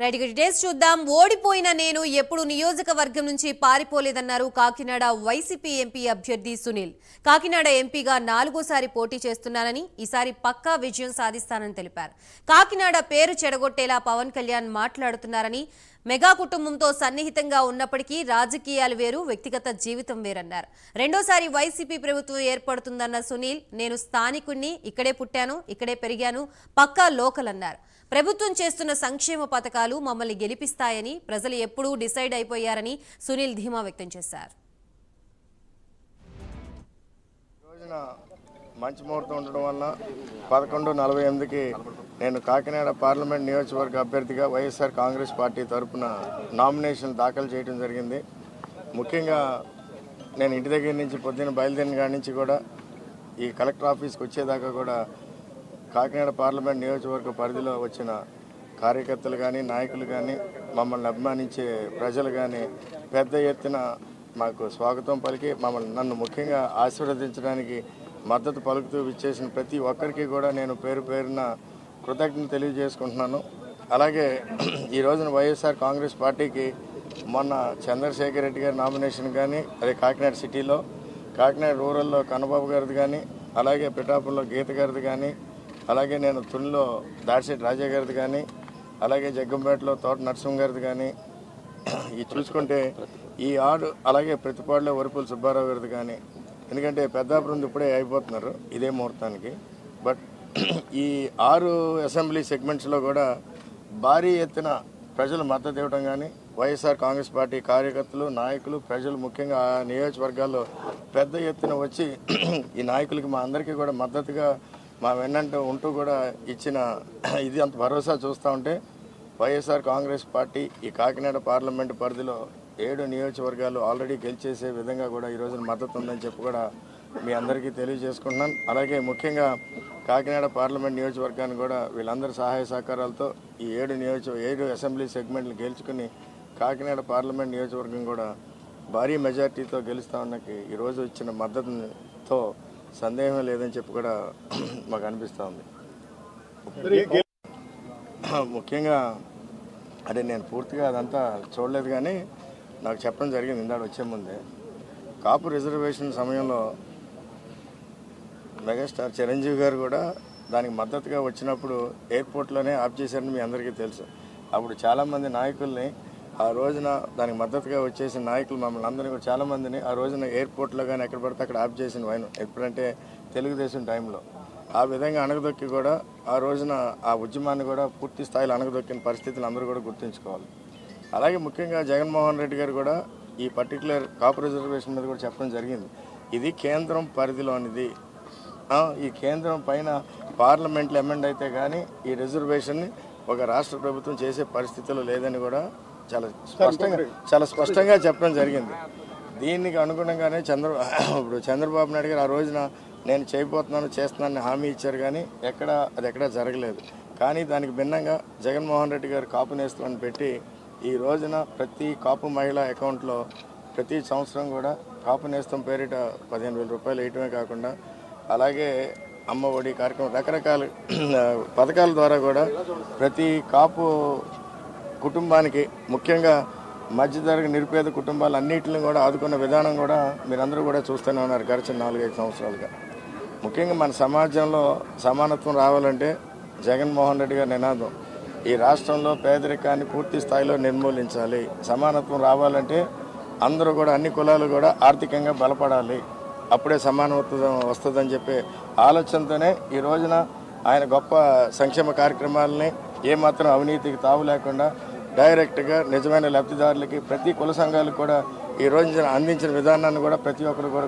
Right details చూద్దాం. ఓడిపోయిన నేను ఎప్పుడు నియోజకవర్గం నుంచి పారిపోలేదన్నారు కాకినాడ వైసీపీ ఎంపీ అభ్యర్థి సునీల్. కాకినాడ ఎంపీగా 4వ సారి పోటీ చేస్తున్నానని, ఈసారి పక్కా విజయం సాధిస్తానని తెలిపారు. కాకినాడ పేరు చెడగొట్టేలా పవన్ కళ్యాణ్ మాట్లాడుతున్నారని, మెగా కుటుంబంతో సన్నిహితంగా ఉన్నప్పటికీ రాజకీయాలు వేరు, వ్యక్తిగత జీవితం వేరన్నారు. 2వ సారి వైసీపీ ప్రభుత్వం ఏర్పడుతుందన్న సునీల్, నేను స్థానికుణ్ణి, ఇక్కడే పుట్టాను, ఇక్కడే పెరిగాను, పక్కా లోకల్ అన్నారు. ప్రభుత్వం చేస్తున్న సంక్షేమ పథకాలు మమ్మల్ని గెలిపిస్తాయని, ప్రజలు ఎప్పుడూ డిసైడ్ అయిపోయారని సునీల్ ధీమా వ్యక్తం చేశారు. మంచి ముహూర్తం ఉండడం వల్ల 11:48కి నేను కాకినాడ పార్లమెంట్ నియోజకవర్గ అభ్యర్థిగా వైఎస్ఆర్ కాంగ్రెస్ పార్టీ తరఫున నామినేషన్ దాఖలు చేయడం జరిగింది. ముఖ్యంగా నేను ఇంటి దగ్గర నుంచి పొద్దున్న బయలుదేరిన కాడి నుంచి కూడా ఈ కలెక్టర్ ఆఫీస్కి వచ్చేదాకా కూడా కాకినాడ పార్లమెంట్ నియోజకవర్గ పరిధిలో వచ్చిన కార్యకర్తలు కానీ, నాయకులు కానీ, మమ్మల్ని అభిమానించే ప్రజలు కానీ పెద్ద ఎత్తున మాకు స్వాగతం పలికి నన్ను ముఖ్యంగా ఆశీర్వదించడానికి మద్దతు పలుకుతూ విచ్చేసిన ప్రతి ఒక్కరికి కూడా నేను పేరు పేరున కృతజ్ఞత తెలియజేసుకుంటున్నాను. అలాగే ఈ రోజున వైఎస్ఆర్ కాంగ్రెస్ పార్టీకి మొన్న చంద్రశేఖర్ రెడ్డి గారి నామినేషన్ కానీ, అదే కాకినాడ సిటీలో, కాకినాడ రూరల్లో కన్నబాబు గారిది కానీ, అలాగే పిఠాపురంలో గీత గారిది కానీ, అలాగే నేను తునిలో దాడిశెట్టి రాజా గారిది కానీ, అలాగే జగ్గంపేటలో తోట నరసింహ గారిది కానీ, ఇది చూసుకుంటే ఈ 6 అలాగే ప్రతిపాడులో వరుపుల సుబ్బారావు గారిది కానీ, ఎందుకంటే పెద్దాపురం ఇప్పుడే అయిపోతున్నారు ఇదే ముహూర్తానికి. బట్ ఈ 6 అసెంబ్లీ సెగ్మెంట్స్లో కూడా భారీ ఎత్తున ప్రజలు మద్దతు ఇవ్వడం కానీ, వైఎస్ఆర్ కాంగ్రెస్ పార్టీ కార్యకర్తలు, నాయకులు, ప్రజలు ముఖ్యంగా ఆ నియోజకవర్గాల్లో పెద్ద ఎత్తున వచ్చి ఈ నాయకులకి మా అందరికీ కూడా మద్దతుగా మా వెన్నంటూ ఉంటూ కూడా ఇచ్చిన ఇది అంత భరోసా చూస్తూ ఉంటే వైఎస్ఆర్ కాంగ్రెస్ పార్టీ ఈ కాకినాడ పార్లమెంటు పరిధిలో 7 నియోజకవర్గాలు ఆల్రెడీ గెలిచేసే విధంగా కూడా ఈరోజు మద్దతు ఉందని చెప్పి కూడా మీ అందరికీ తెలియజేసుకుంటున్నాను. అలాగే ముఖ్యంగా కాకినాడ పార్లమెంట్ నియోజకవర్గాన్ని కూడా వీళ్ళందరి సహాయ సహకారాలతో ఈ 7 అసెంబ్లీ సెగ్మెంట్లు గెలుచుకుని కాకినాడ పార్లమెంట్ నియోజకవర్గం కూడా భారీ మెజార్టీతో గెలుస్తామన్నకి ఈరోజు ఇచ్చిన మద్దతుతో సందేహం లేదని చెప్పి కూడా మాకు అనిపిస్తూ ఉంది. ముఖ్యంగా అంటే నేను పూర్తిగా అదంతా చూడలేదు కానీ నాకు చెప్పడం జరిగింది ఇందాక వచ్చే ముందే. కాపు రిజర్వేషన్ సమయంలో మెగాస్టార్ చిరంజీవి గారు కూడా దానికి మద్దతుగా వచ్చినప్పుడు ఎయిర్పోర్ట్లోనే ఆఫ్ చేశారని మీ అందరికీ తెలుసు. అప్పుడు చాలామంది నాయకుల్ని ఆ రోజున దానికి మద్దతుగా వచ్చేసిన నాయకులు మమ్మల్ని అందరినీ కూడా చాలామందిని ఆ రోజున ఎయిర్పోర్ట్లో కానీ ఎక్కడ పడితే అక్కడ ఆఫ్ చేసిన వైన్ ఎప్పుడంటే తెలుగుదేశం టైంలో ఆ విధంగా అణగదొక్కి కూడా ఆ రోజున ఆ ఉద్యమాన్ని కూడా పూర్తి స్థాయిలో అణగదొక్కిన పరిస్థితులు అందరూ కూడా గుర్తుంచుకోవాలి. అలాగే ముఖ్యంగా జగన్మోహన్ రెడ్డి గారు కూడా ఈ పర్టికులర్ కాపు రిజర్వేషన్ మీద కూడా చెప్పడం జరిగింది. ఇది కేంద్రం పరిధిలోనిది, ఈ కేంద్రం పైన పార్లమెంట్లో అమెండ్ అయితే కానీ ఈ రిజర్వేషన్ని ఒక రాష్ట్ర ప్రభుత్వం చేసే పరిస్థితులు లేదని కూడా చాలా స్పష్టంగా చెప్పడం జరిగింది. దీనికి అనుగుణంగానే ఇప్పుడు చంద్రబాబు నాయుడు గారు ఆ రోజున నేను చేయబోతున్నాను, చేస్తున్నానని హామీ ఇచ్చారు కానీ అది ఎక్కడా జరగలేదు. కానీ దానికి భిన్నంగా జగన్మోహన్ రెడ్డి గారు కాపు నేస్తామని పెట్టి ఈ రోజున ప్రతి కాపు మహిళ అకౌంట్లో ప్రతి సంవత్సరం కూడా కాపు నేస్తం పేరిట 15,000 రూపాయలు వేయటమే కాకుండా అలాగే అమ్మ ఒడి కార్యక్రమం రకరకాల పథకాల ద్వారా కూడా ప్రతి కాపు కుటుంబానికి ముఖ్యంగా మధ్యతరగతి నిరుపేద కుటుంబాలు అన్నింటిని కూడా ఆదుకున్న విధానం కూడా మీరందరూ కూడా చూస్తూనే ఉన్నారు గడిచిన 4-5 సంవత్సరాలుగా. ముఖ్యంగా మన సమాజంలో సమానత్వం రావాలంటే జగన్మోహన్ రెడ్డి గారి నినాదం ఈ రాష్ట్రంలో పేదరికాన్ని పూర్తి స్థాయిలో నిర్మూలించాలి, సమానత్వం రావాలంటే అందరూ కూడా అన్ని కులాలు కూడా ఆర్థికంగా బలపడాలి, అప్పుడే సమానత్వం వస్తుందని చెప్పే ఆలోచనతోనే ఈ రోజున ఆయన గొప్ప సంక్షేమ కార్యక్రమాలని ఏమాత్రం అవినీతికి తావు లేకుండా డైరెక్ట్గా నిజమైన లబ్ధిదారులకి ప్రతి కుల సంఘాలకు కూడా ఈ రోజు అందించిన విధానాన్ని కూడా ప్రతి ఒక్కరు కూడా